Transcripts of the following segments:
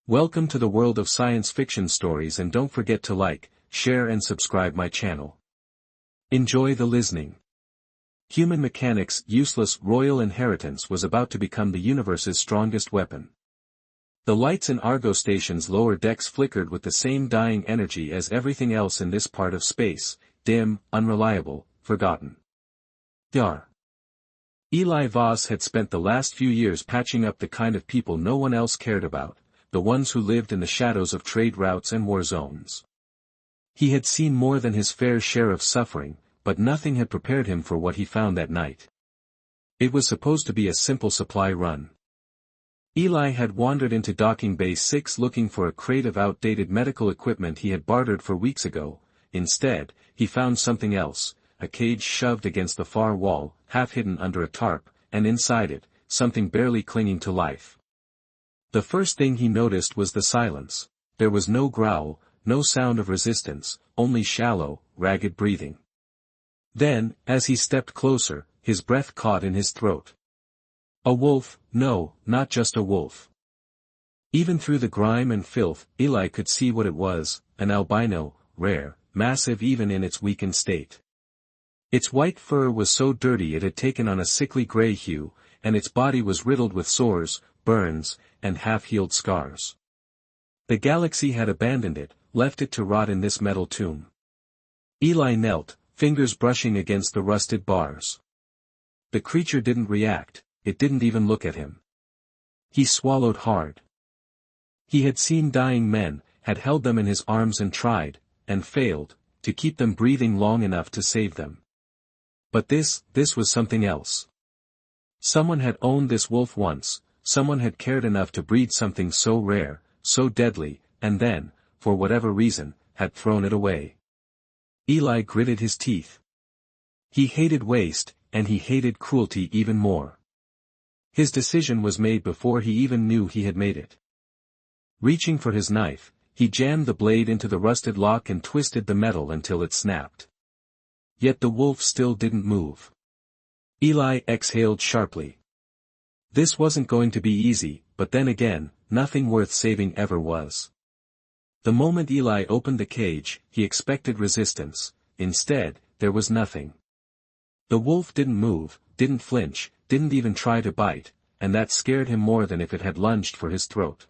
Welcome to the world of science fiction stories, and don't forget to like, share and subscribe my channel. Enjoy the listening. Human mechanics' useless royal inheritance was about to become the universe's strongest weapon. The lights in Argo Station's lower decks flickered with the same dying energy as everything else in this part of space, dim, unreliable, forgotten. Yar. Eli Voss had spent the last few years patching up the kind of people no one else cared about, the ones who lived in the shadows of trade routes and war zones. He had seen more than his fair share of suffering, but nothing had prepared him for what he found that night. It was supposed to be a simple supply run. Eli had wandered into Docking Bay 6 looking for a crate of outdated medical equipment he had bartered for weeks ago. Instead, he found something else, a cage shoved against the far wall, half hidden under a tarp, and inside it, something barely clinging to life. The first thing he noticed was the silence. There was no growl, no sound of resistance, only shallow, ragged breathing. Then, as he stepped closer, his breath caught in his throat. A wolf, no, not just a wolf. Even through the grime and filth, Eli could see what it was, an albino, rare, massive even in its weakened state. Its white fur was so dirty it had taken on a sickly gray hue, and its body was riddled with sores, burns, and half-healed scars. The galaxy had abandoned it, left it to rot in this metal tomb. Eli knelt, fingers brushing against the rusted bars. The creature didn't react, it didn't even look at him. He swallowed hard. He had seen dying men, had held them in his arms and tried, and failed, to keep them breathing long enough to save them. But this was something else. Someone had owned this wolf once, someone had cared enough to breed something so rare, so deadly, and then, for whatever reason, had thrown it away. Eli gritted his teeth. He hated waste, and he hated cruelty even more. His decision was made before he even knew he had made it. Reaching for his knife, he jammed the blade into the rusted lock and twisted the metal until it snapped. Yet the wolf still didn't move. Eli exhaled sharply. This wasn't going to be easy, but then again, nothing worth saving ever was. The moment Eli opened the cage, he expected resistance. Instead, there was nothing. The wolf didn't move, didn't flinch, didn't even try to bite, and that scared him more than if it had lunged for his throat.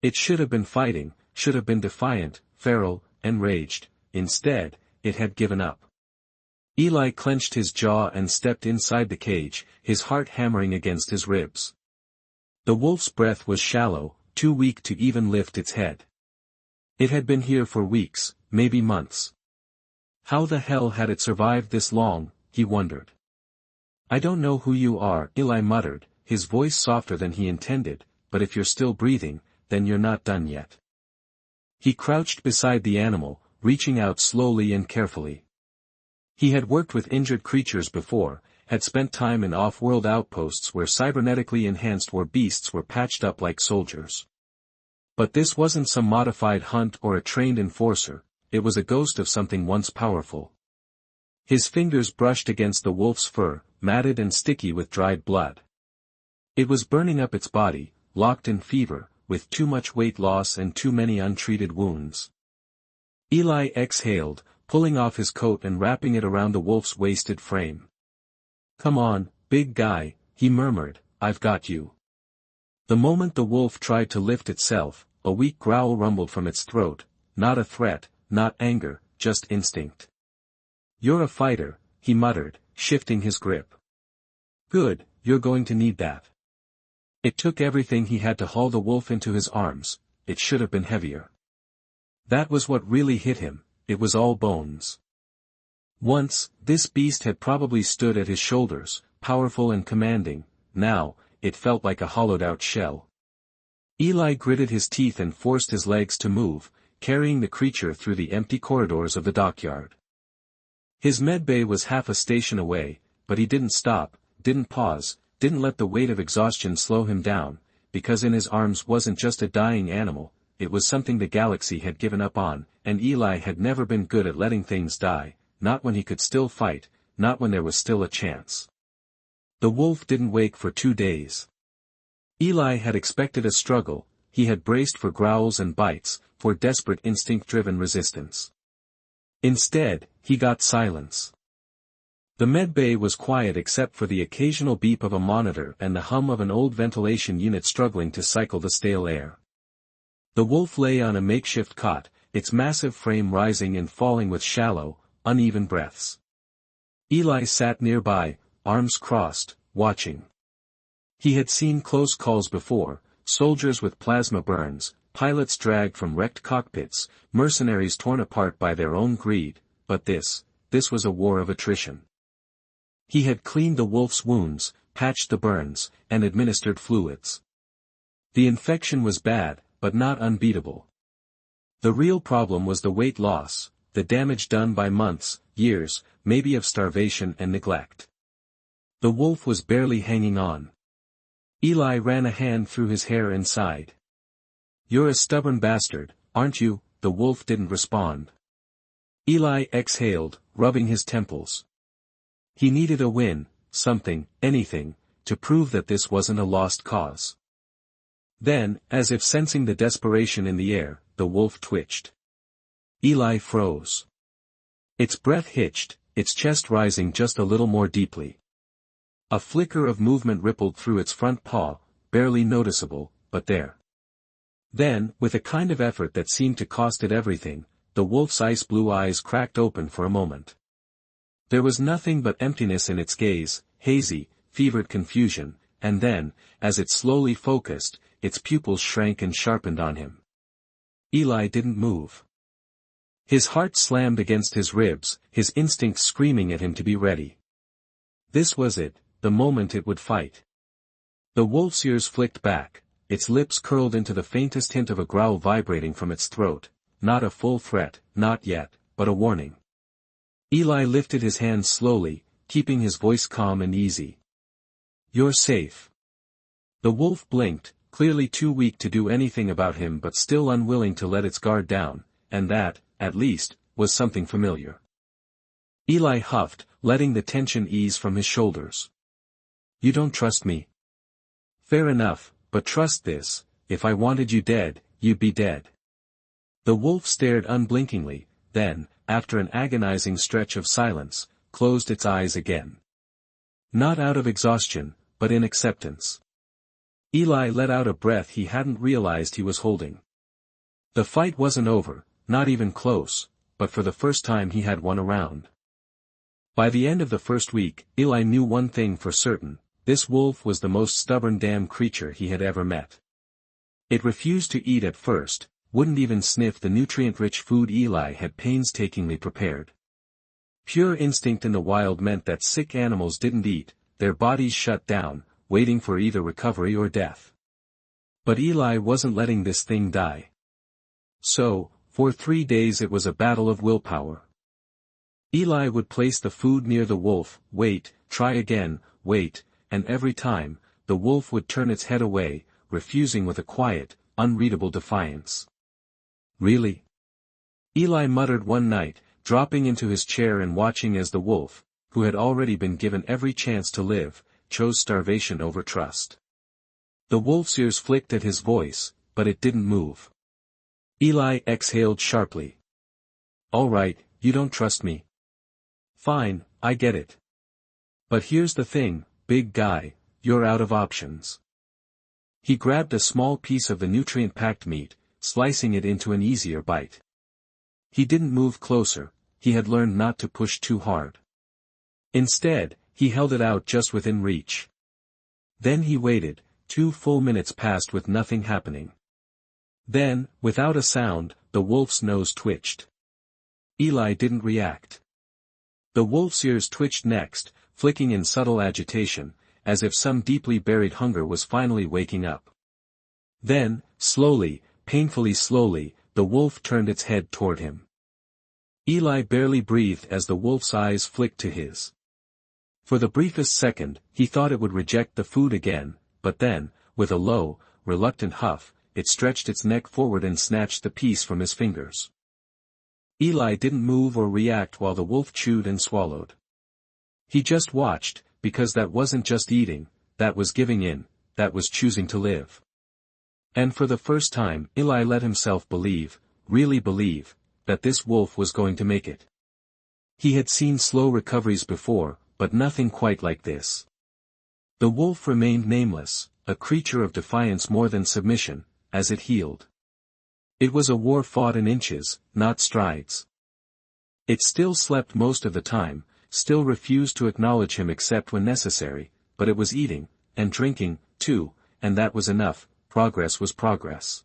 It should have been fighting, should have been defiant, feral, enraged. Instead, it had given up. Eli clenched his jaw and stepped inside the cage, his heart hammering against his ribs. The wolf's breath was shallow, too weak to even lift its head. It had been here for weeks, maybe months. How the hell had it survived this long, he wondered. I don't know who you are, Eli muttered, his voice softer than he intended, but if you're still breathing, then you're not done yet. He crouched beside the animal, reaching out slowly and carefully. He had worked with injured creatures before, had spent time in off-world outposts where cybernetically enhanced war beasts were patched up like soldiers. But this wasn't some modified hunt or a trained enforcer, it was a ghost of something once powerful. His fingers brushed against the wolf's fur, matted and sticky with dried blood. It was burning up its body, locked in fever, with too much weight loss and too many untreated wounds. Eli exhaled, pulling off his coat and wrapping it around the wolf's wasted frame. Come on, big guy, he murmured, I've got you. The moment the wolf tried to lift itself, a weak growl rumbled from its throat, not a threat, not anger, just instinct. You're a fighter, he muttered, shifting his grip. Good, you're going to need that. It took everything he had to haul the wolf into his arms, it should have been heavier. That was what really hit him. It was all bones. Once, this beast had probably stood at his shoulders, powerful and commanding. Now, it felt like a hollowed-out shell. Eli gritted his teeth and forced his legs to move, carrying the creature through the empty corridors of the dockyard. His medbay was half a station away, but he didn't stop, didn't pause, didn't let the weight of exhaustion slow him down, because in his arms wasn't just a dying animal, it was something the galaxy had given up on, and Eli had never been good at letting things die, not when he could still fight, not when there was still a chance. The wolf didn't wake for 2 days. Eli had expected a struggle, he had braced for growls and bites, for desperate instinct-driven resistance. Instead, he got silence. The medbay was quiet except for the occasional beep of a monitor and the hum of an old ventilation unit struggling to cycle the stale air. The wolf lay on a makeshift cot, its massive frame rising and falling with shallow, uneven breaths. Eli sat nearby, arms crossed, watching. He had seen close calls before, soldiers with plasma burns, pilots dragged from wrecked cockpits, mercenaries torn apart by their own greed, but this was a war of attrition. He had cleaned the wolf's wounds, patched the burns, and administered fluids. The infection was bad, but not unbeatable. The real problem was the weight loss, the damage done by months, years, maybe of starvation and neglect. The wolf was barely hanging on. Eli ran a hand through his hair and sighed. "You're a stubborn bastard, aren't you?" The wolf didn't respond. Eli exhaled, rubbing his temples. He needed a win, something, anything, to prove that this wasn't a lost cause. Then, as if sensing the desperation in the air, the wolf twitched. Eli froze. Its breath hitched, its chest rising just a little more deeply. A flicker of movement rippled through its front paw, barely noticeable, but there. Then, with a kind of effort that seemed to cost it everything, the wolf's ice-blue eyes cracked open for a moment. There was nothing but emptiness in its gaze, hazy, fevered confusion, and then, as it slowly focused, its pupils shrank and sharpened on him. Eli didn't move. His heart slammed against his ribs, his instincts screaming at him to be ready. This was it, the moment it would fight. The wolf's ears flicked back, its lips curled into the faintest hint of a growl vibrating from its throat, not a full threat, not yet, but a warning. Eli lifted his hands slowly, keeping his voice calm and easy. "You're safe." The wolf blinked, clearly too weak to do anything about him but still unwilling to let its guard down, and that, at least, was something familiar. Eli huffed, letting the tension ease from his shoulders. "You don't trust me?" "Fair enough, but trust this, if I wanted you dead, you'd be dead." The wolf stared unblinkingly, then, after an agonizing stretch of silence, closed its eyes again. Not out of exhaustion, but in acceptance. Eli let out a breath he hadn't realized he was holding. The fight wasn't over, not even close, but for the first time he had won a round. By the end of the first week, Eli knew one thing for certain: this wolf was the most stubborn damn creature he had ever met. It refused to eat at first, wouldn't even sniff the nutrient-rich food Eli had painstakingly prepared. Pure instinct in the wild meant that sick animals didn't eat, their bodies shut down, waiting for either recovery or death. But Eli wasn't letting this thing die. So, for 3 days it was a battle of willpower. Eli would place the food near the wolf, wait, try again, wait, and every time, the wolf would turn its head away, refusing with a quiet, unreadable defiance. "Really?" Eli muttered one night, dropping into his chair and watching as the wolf, who had already been given every chance to live, chose starvation over trust. The wolf's ears flicked at his voice, but it didn't move. Eli exhaled sharply. "All right, you don't trust me. Fine, I get it. But here's the thing, big guy, you're out of options." He grabbed a small piece of the nutrient-packed meat, slicing it into an easier bite. He didn't move closer, he had learned not to push too hard. Instead, he held it out just within reach. Then he waited, 2 full minutes passed with nothing happening. Then, without a sound, the wolf's nose twitched. Eli didn't react. The wolf's ears twitched next, flicking in subtle agitation, as if some deeply buried hunger was finally waking up. Then, slowly, painfully slowly, the wolf turned its head toward him. Eli barely breathed as the wolf's eyes flicked to his. For the briefest second, he thought it would reject the food again, but then, with a low, reluctant huff, it stretched its neck forward and snatched the piece from his fingers. Eli didn't move or react while the wolf chewed and swallowed. He just watched, because that wasn't just eating, that was giving in, that was choosing to live. And for the first time, Eli let himself believe, really believe, that this wolf was going to make it. He had seen slow recoveries before, but nothing quite like this. The wolf remained nameless, a creature of defiance more than submission, as it healed. It was a war fought in inches, not strides. It still slept most of the time, still refused to acknowledge him except when necessary, but it was eating, and drinking, too, and that was enough. Progress was progress.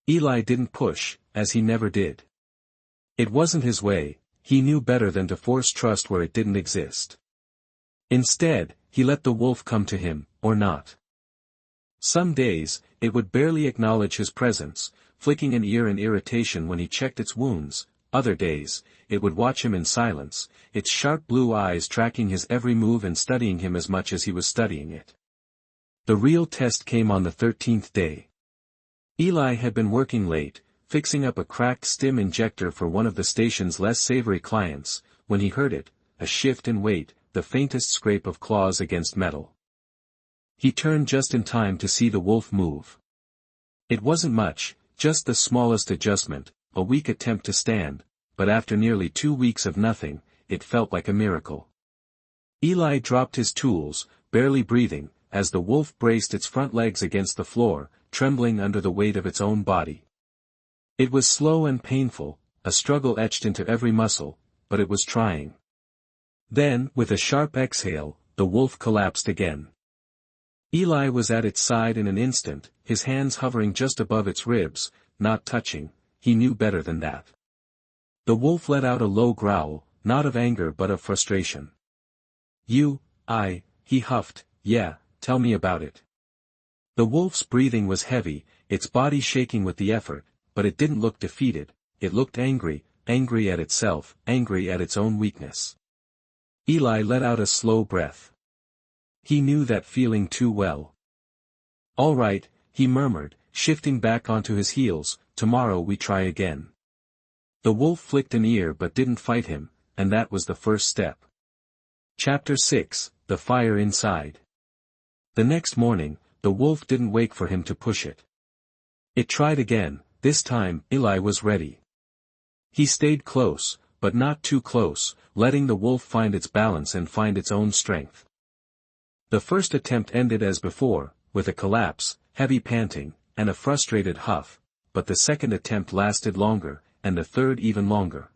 Eli didn't push, as he never did. It wasn't his way, he knew better than to force trust where it didn't exist. Instead, he let the wolf come to him, or not. Some days, it would barely acknowledge his presence, flicking an ear in irritation when he checked its wounds. Other days, it would watch him in silence, its sharp blue eyes tracking his every move and studying him as much as he was studying it. The real test came on the 13th day. Eli had been working late, fixing up a cracked stim injector for one of the station's less savory clients, when he heard it, a shift in weight, the faintest scrape of claws against metal. He turned just in time to see the wolf move. It wasn't much, just the smallest adjustment, a weak attempt to stand, but after nearly 2 weeks of nothing, it felt like a miracle. Eli dropped his tools, barely breathing, as the wolf braced its front legs against the floor, trembling under the weight of its own body. It was slow and painful, a struggle etched into every muscle, but it was trying. Then, with a sharp exhale, the wolf collapsed again. Eli was at its side in an instant, his hands hovering just above its ribs, not touching. He knew better than that. The wolf let out a low growl, not of anger but of frustration. He huffed, yeah, tell me about it. The wolf's breathing was heavy, its body shaking with the effort, but it didn't look defeated, it looked angry, angry at itself, angry at its own weakness. Eli let out a slow breath. He knew that feeling too well. All right, he murmured, shifting back onto his heels, tomorrow we try again. The wolf flicked an ear but didn't fight him, and that was the first step. Chapter 6, The Fire Inside. The next morning, the wolf didn't wait for him to push it. It tried again, this time, Eli was ready. He stayed close, but not too close, letting the wolf find its balance and find its own strength. The first attempt ended as before, with a collapse, heavy panting, and a frustrated huff, but the second attempt lasted longer, and the third even longer.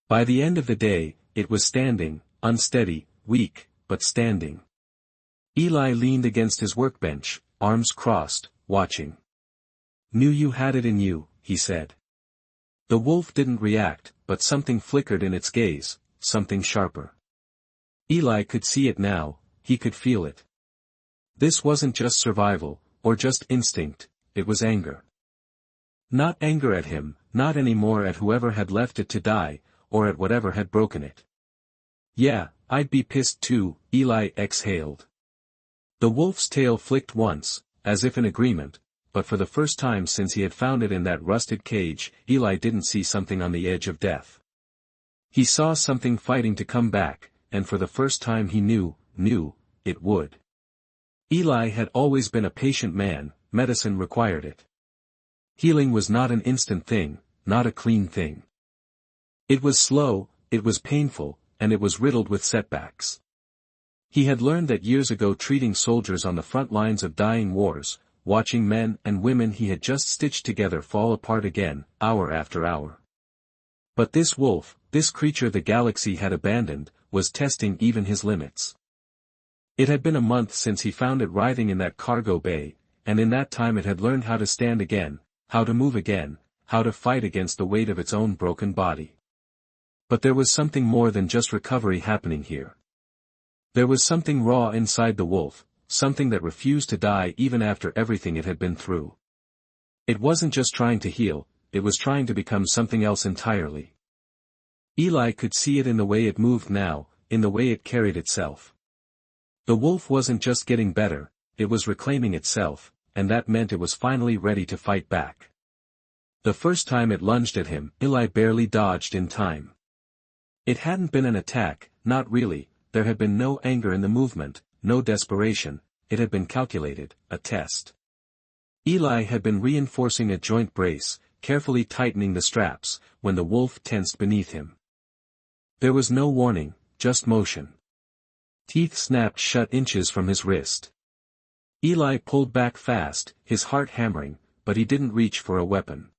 By the end of the day, it was standing, unsteady, weak, but standing. Eli leaned against his workbench, arms crossed, watching. Knew you had it in you, he said. The wolf didn't react, but something flickered in its gaze, something sharper. Eli could see it now, he could feel it. This wasn't just survival, or just instinct, it was anger. Not anger at him, not anymore at whoever had left it to die, or at whatever had broken it. Yeah, I'd be pissed too, Eli exhaled. The wolf's tail flicked once, as if in agreement, but for the first time since he had found it in that rusted cage, Eli didn't see something on the edge of death. He saw something fighting to come back, and for the first time he knew it would. Eli had always been a patient man, medicine required it. Healing was not an instant thing, not a clean thing. It was slow, it was painful, and it was riddled with setbacks. He had learned that years ago treating soldiers on the front lines of dying wars, watching men and women he had just stitched together fall apart again, hour after hour. But this wolf, this creature the galaxy had abandoned, was testing even his limits. It had been a month since he found it writhing in that cargo bay, and in that time it had learned how to stand again, how to move again, how to fight against the weight of its own broken body. But there was something more than just recovery happening here. There was something raw inside the wolf, something that refused to die even after everything it had been through. It wasn't just trying to heal, it was trying to become something else entirely. Eli could see it in the way it moved now, in the way it carried itself. The wolf wasn't just getting better, it was reclaiming itself, and that meant it was finally ready to fight back. The first time it lunged at him, Eli barely dodged in time. It hadn't been an attack, not really, there had been no anger in the movement, no desperation, it had been calculated, a test. Eli had been reinforcing a joint brace, carefully tightening the straps, when the wolf tensed beneath him. There was no warning, just motion. Teeth snapped shut inches from his wrist. Eli pulled back fast, his heart hammering, but he didn't reach for a weapon.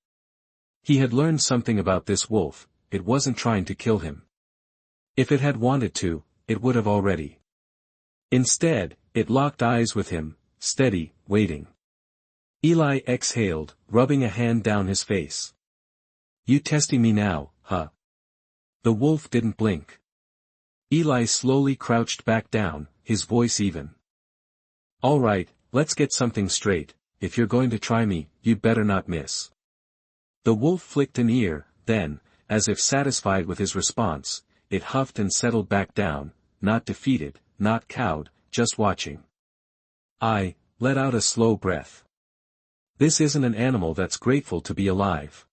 He had learned something about this wolf: it wasn't trying to kill him. If it had wanted to, it would have already. Instead, it locked eyes with him, steady, waiting. Eli exhaled, rubbing a hand down his face. "You testing me now, huh?" The wolf didn't blink. Eli slowly crouched back down, his voice even. "All right, let's get something straight. If you're going to try me, you'd better not miss." The wolf flicked an ear, then, as if satisfied with his response, it huffed and settled back down, not defeated, not cowed, just watching. I let out a slow breath. This isn't an animal that's grateful to be alive.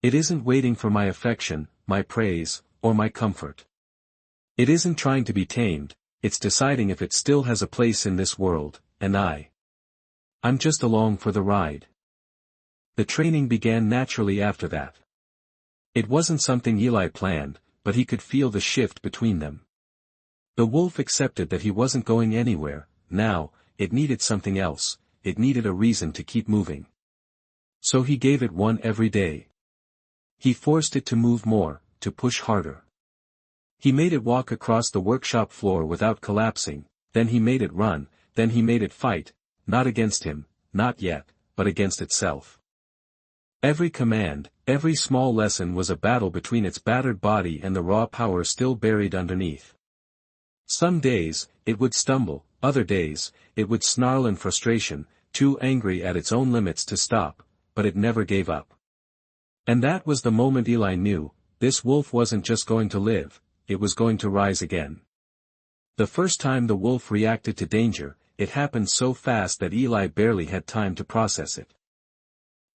It isn't waiting for my affection, my praise, or my comfort. It isn't trying to be tamed, it's deciding if it still has a place in this world, and I'm just along for the ride. The training began naturally after that. It wasn't something Eli planned, but he could feel the shift between them. The wolf accepted that he wasn't going anywhere. Now, it needed something else, it needed a reason to keep moving. So he gave it one every day. He forced it to move more, to push harder. He made it walk across the workshop floor without collapsing, then he made it run, then he made it fight, not against him, not yet, but against itself. Every command, every small lesson was a battle between its battered body and the raw power still buried underneath. Some days, it would stumble, other days, it would snarl in frustration, too angry at its own limits to stop, but it never gave up. And that was the moment Eli knew, this wolf wasn't just going to live, it was going to rise again. The first time the wolf reacted to danger, it happened so fast that Eli barely had time to process it.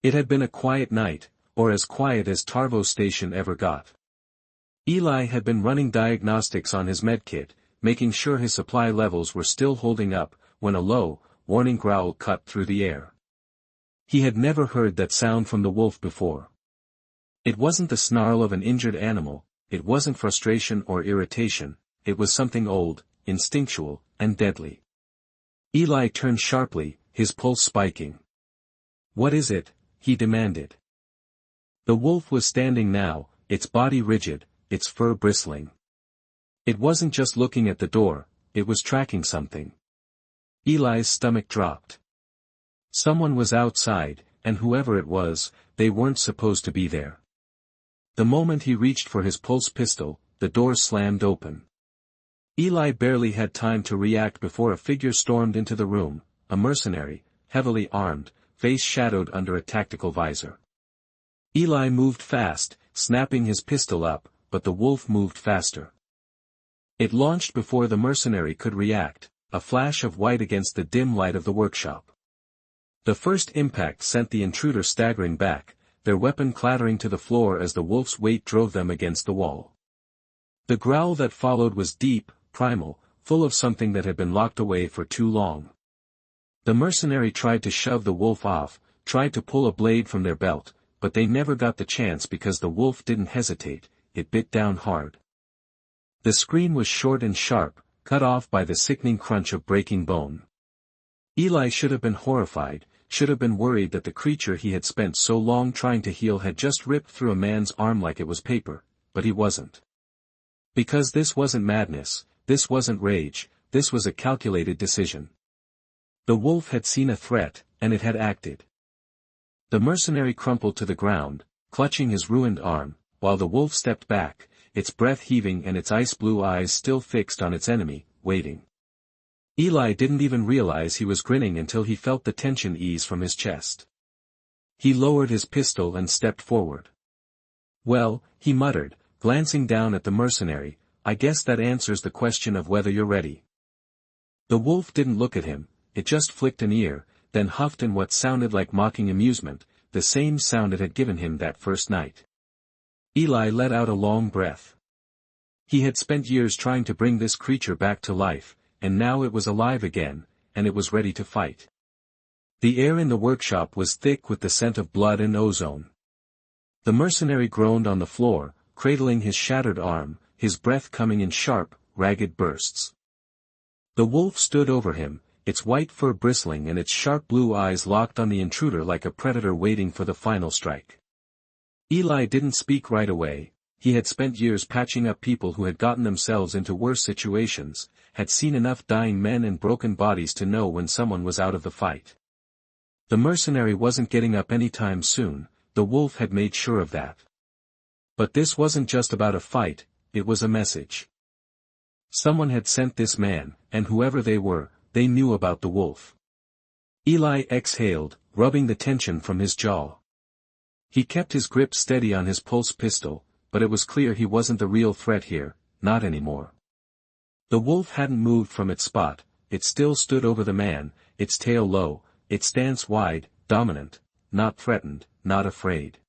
It had been a quiet night, or as quiet as Tarvo Station ever got. Eli had been running diagnostics on his medkit, making sure his supply levels were still holding up, when a low, warning growl cut through the air. He had never heard that sound from the wolf before. It wasn't the snarl of an injured animal, it wasn't frustration or irritation, it was something old, instinctual, and deadly. Eli turned sharply, his pulse spiking. "What is it?" he demanded. The wolf was standing now, its body rigid, its fur bristling. It wasn't just looking at the door, it was tracking something. Eli's stomach dropped. Someone was outside, and whoever it was, they weren't supposed to be there. The moment he reached for his pulse pistol, the door slammed open. Eli barely had time to react before a figure stormed into the room, a mercenary, heavily armed, face shadowed under a tactical visor. Eli moved fast, snapping his pistol up, but the wolf moved faster. It launched before the mercenary could react, a flash of white against the dim light of the workshop. The first impact sent the intruder staggering back, their weapon clattering to the floor as the wolf's weight drove them against the wall. The growl that followed was deep, primal, full of something that had been locked away for too long. The mercenary tried to shove the wolf off, tried to pull a blade from their belt, but they never got the chance because the wolf didn't hesitate, it bit down hard. The scream was short and sharp, cut off by the sickening crunch of breaking bone. Eli should have been horrified, should have been worried that the creature he had spent so long trying to heal had just ripped through a man's arm like it was paper, but he wasn't. Because this wasn't madness, this wasn't rage, this was a calculated decision. The wolf had seen a threat, and it had acted. The mercenary crumpled to the ground, clutching his ruined arm, while the wolf stepped back, its breath heaving and its ice-blue eyes still fixed on its enemy, waiting. Eli didn't even realize he was grinning until he felt the tension ease from his chest. He lowered his pistol and stepped forward. "Well," he muttered, glancing down at the mercenary, "I guess that answers the question of whether you're ready." The wolf didn't look at him, it just flicked an ear, then huffed in what sounded like mocking amusement, the same sound it had given him that first night. Eli let out a long breath. He had spent years trying to bring this creature back to life, and now it was alive again, and it was ready to fight. The air in the workshop was thick with the scent of blood and ozone. The mercenary groaned on the floor, cradling his shattered arm, his breath coming in sharp, ragged bursts. The wolf stood over him, its white fur bristling and its sharp blue eyes locked on the intruder like a predator waiting for the final strike. Eli didn't speak right away. He had spent years patching up people who had gotten themselves into worse situations, had seen enough dying men and broken bodies to know when someone was out of the fight. The mercenary wasn't getting up anytime soon, the wolf had made sure of that. But this wasn't just about a fight, it was a message. Someone had sent this man, and whoever they were, they knew about the wolf. Eli exhaled, rubbing the tension from his jaw. He kept his grip steady on his pulse pistol, but it was clear he wasn't the real threat here, not anymore. The wolf hadn't moved from its spot, it still stood over the man, its tail low, its stance wide, dominant, not threatened, not afraid.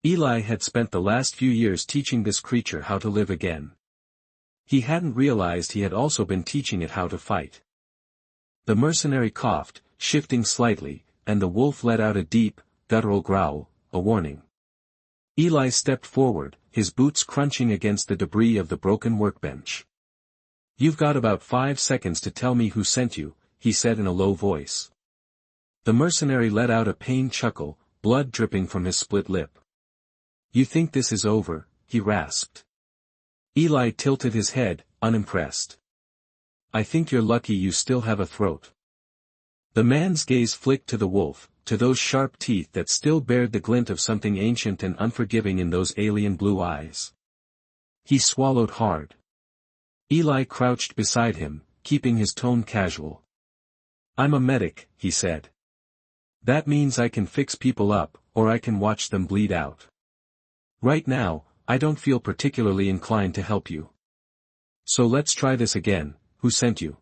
Eli had spent the last few years teaching this creature how to live again. He hadn't realized he had also been teaching it how to fight. The mercenary coughed, shifting slightly, and the wolf let out a deep, guttural growl, a warning. Eli stepped forward, his boots crunching against the debris of the broken workbench. "You've got about 5 seconds to tell me who sent you," he said in a low voice. The mercenary let out a pained chuckle, blood dripping from his split lip. "You think this is over?" he rasped. Eli tilted his head, unimpressed. "I think you're lucky you still have a throat." The man's gaze flicked to the wolf, to those sharp teeth that still bared the glint of something ancient and unforgiving in those alien blue eyes. He swallowed hard. Eli crouched beside him, keeping his tone casual. "I'm a medic," he said. "That means I can fix people up, or I can watch them bleed out. Right now, I don't feel particularly inclined to help you. So let's try this again. Who sent you?"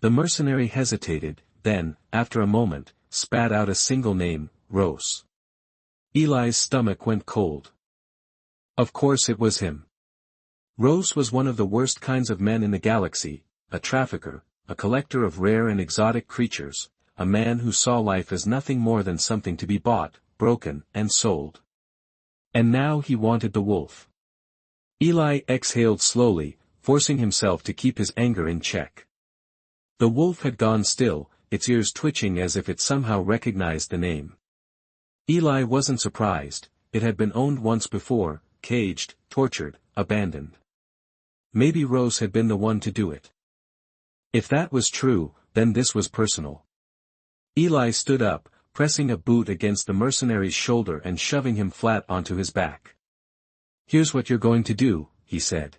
The mercenary hesitated, then, after a moment, spat out a single name, Rose. Eli's stomach went cold. Of course it was him. Rose was one of the worst kinds of men in the galaxy, a trafficker, a collector of rare and exotic creatures, a man who saw life as nothing more than something to be bought, broken, and sold. And now he wanted the wolf. Eli exhaled slowly, forcing himself to keep his anger in check. The wolf had gone still, its ears twitching as if it somehow recognized the name. Eli wasn't surprised, it had been owned once before, caged, tortured, abandoned. Maybe Rose had been the one to do it. If that was true, then this was personal. Eli stood up, pressing a boot against the mercenary's shoulder and shoving him flat onto his back. "Here's what you're going to do," he said.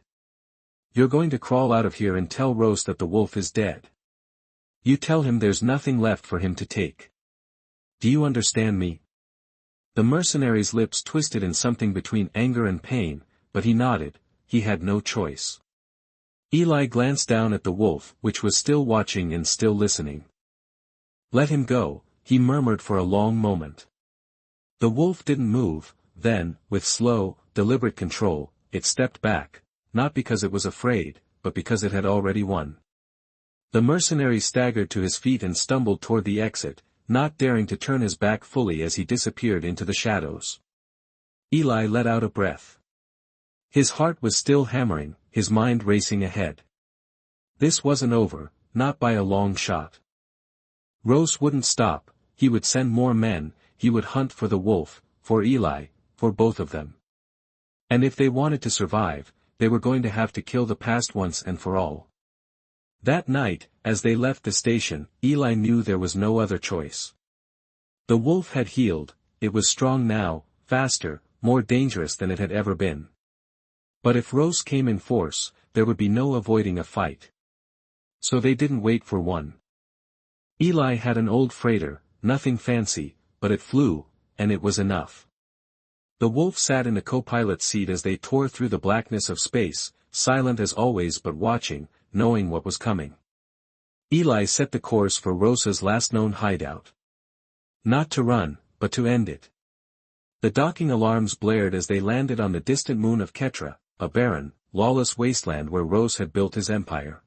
"You're going to crawl out of here and tell Rose that the wolf is dead. You tell him there's nothing left for him to take. Do you understand me?" The mercenary's lips twisted in something between anger and pain, but he nodded, he had no choice. Eli glanced down at the wolf, which was still watching and still listening. "Let him go," he murmured for a long moment. The wolf didn't move, then, with slow, deliberate control, it stepped back, not because it was afraid, but because it had already won. The mercenary staggered to his feet and stumbled toward the exit, not daring to turn his back fully as he disappeared into the shadows. Eli let out a breath. His heart was still hammering, his mind racing ahead. This wasn't over, not by a long shot. Rose wouldn't stop, he would send more men, he would hunt for the wolf, for Eli, for both of them. And if they wanted to survive, they were going to have to kill the past once and for all. That night, as they left the station, Eli knew there was no other choice. The wolf had healed, it was strong now, faster, more dangerous than it had ever been. But if Rose came in force, there would be no avoiding a fight. So they didn't wait for one. Eli had an old freighter, nothing fancy, but it flew, and it was enough. The wolf sat in the co-pilot's seat as they tore through the blackness of space, silent as always but watching, knowing what was coming. Eli set the course for Rosa's last known hideout. Not to run, but to end it. The docking alarms blared as they landed on the distant moon of Ketra, a barren, lawless wasteland where Rose had built his empire.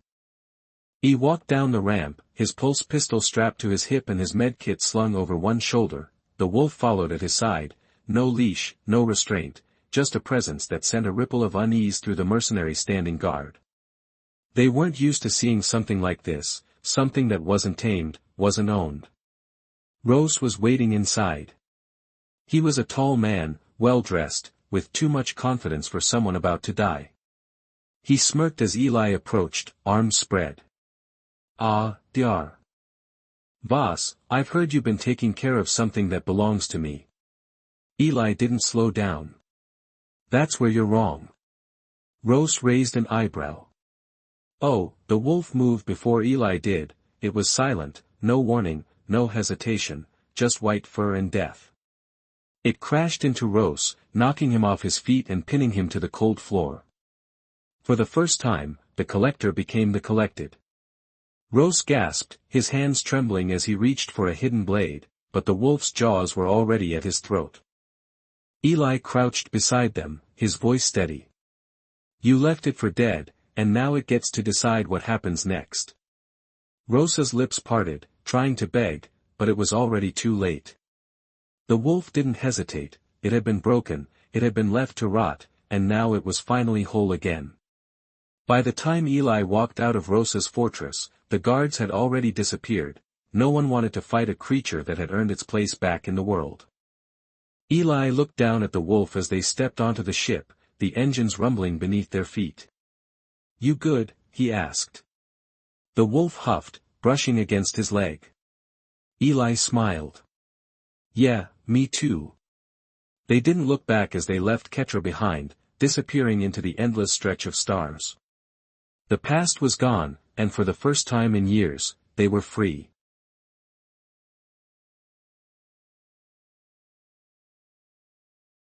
He walked down the ramp, his pulse pistol strapped to his hip and his medkit slung over one shoulder. The wolf followed at his side, no leash, no restraint, just a presence that sent a ripple of unease through the mercenaries standing guard. They weren't used to seeing something like this, something that wasn't tamed, wasn't owned. Rose was waiting inside. He was a tall man, well-dressed, with too much confidence for someone about to die. He smirked as Eli approached, arms spread. "Ah, Dr. Boss, I've heard you've been taking care of something that belongs to me." Eli didn't slow down. "That's where you're wrong." Rose raised an eyebrow. Oh, the wolf moved before Eli did. It was silent, no warning, no hesitation, just white fur and death. It crashed into Rose, knocking him off his feet and pinning him to the cold floor. For the first time, the collector became the collected. Rose gasped, his hands trembling as he reached for a hidden blade, but the wolf's jaws were already at his throat. Eli crouched beside them, his voice steady. "You left it for dead, and now it gets to decide what happens next." Rosa's lips parted, trying to beg, but it was already too late. The wolf didn't hesitate, it had been broken, it had been left to rot, and now it was finally whole again. By the time Eli walked out of Rosa's fortress, the guards had already disappeared. No one wanted to fight a creature that had earned its place back in the world. Eli looked down at the wolf as they stepped onto the ship, the engines rumbling beneath their feet. "You good?" he asked. The wolf huffed, brushing against his leg. Eli smiled. "Yeah, me too." They didn't look back as they left Ketra behind, disappearing into the endless stretch of stars. The past was gone, and for the first time in years, they were free.